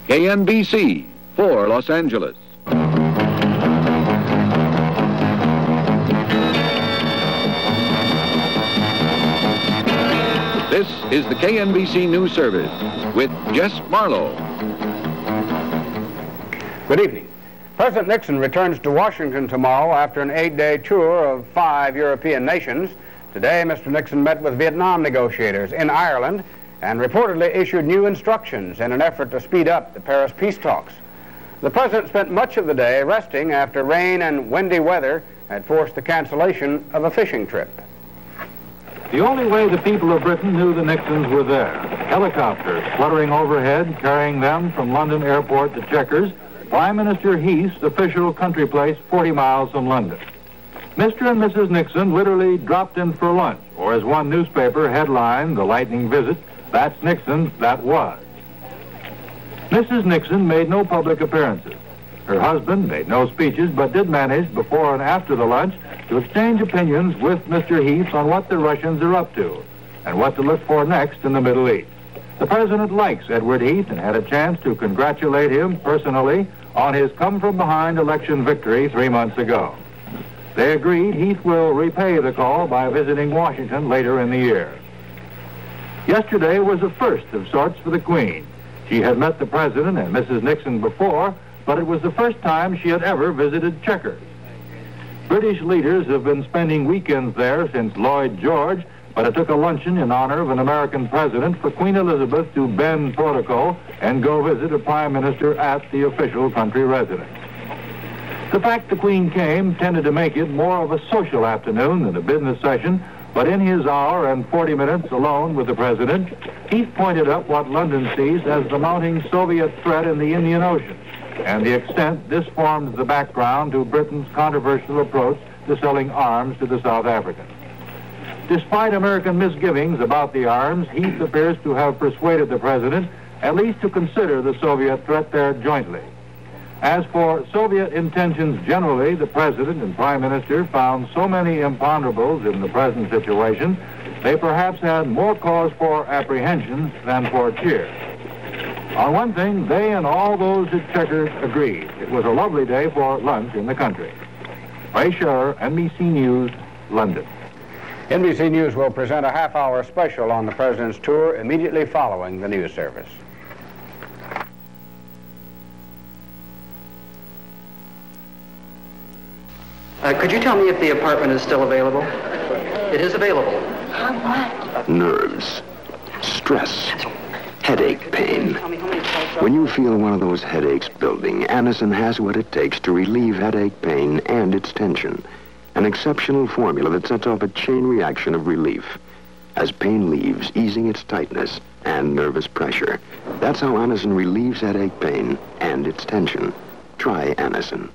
KNBC for Los Angeles. This is the KNBC News Service with Jess Marlow. Good evening. President Nixon returns to Washington tomorrow after an 8-day tour of 5 European nations. Today, Mr. Nixon met with Vietnam negotiators in Ireland and reportedly issued new instructions in an effort to speed up the Paris peace talks. The president spent much of the day resting after rain and windy weather had forced the cancellation of a fishing trip. The only way the people of Britain knew the Nixons were there. Helicopters fluttering overhead, carrying them from London Airport to Chequers, Prime Minister Heath's official country place 40 miles from London. Mr. and Mrs. Nixon literally dropped in for lunch, or as one newspaper headlined the lightning visit, "That's Nixon, that was." Mrs. Nixon made no public appearances. Her husband made no speeches, but did manage, before and after the lunch, to exchange opinions with Mr. Heath on what the Russians are up to and what to look for next in the Middle East. The president likes Edward Heath and had a chance to congratulate him personally on his come-from-behind election victory 3 months ago. They agreed Heath will repay the call by visiting Washington later in the year. Yesterday was a first of sorts for the Queen. She had met the president and Mrs. Nixon before, but it was the first time she had ever visited Chequers. British leaders have been spending weekends there since Lloyd George, but it took a luncheon in honor of an American president for Queen Elizabeth to bend protocol and go visit a prime minister at the official country residence. The fact the Queen came tended to make it more of a social afternoon than a business session, but in his hour and 40 minutes alone with the president, Heath pointed up what London sees as the mounting Soviet threat in the Indian Ocean, and the extent this forms the background to Britain's controversial approach to selling arms to the South Africans. Despite American misgivings about the arms, Heath appears to have persuaded the president at least to consider the Soviet threat there jointly. As for Soviet intentions generally, the president and prime minister found so many imponderables in the present situation, they perhaps had more cause for apprehension than for cheer. On one thing, they and all those at Chequers agreed. It was a lovely day for lunch in the country. Ray Scherer, NBC News, London. NBC News will present a half-hour special on the president's tour immediately following the news service. Could you tell me if the apartment is still available? It is available. Nerves, stress, headache pain. When you feel one of those headaches building, Anacin has what it takes to relieve headache pain and its tension. An exceptional formula that sets off a chain reaction of relief as pain leaves, easing its tightness and nervous pressure. That's how Anacin relieves headache pain and its tension. Try Anacin.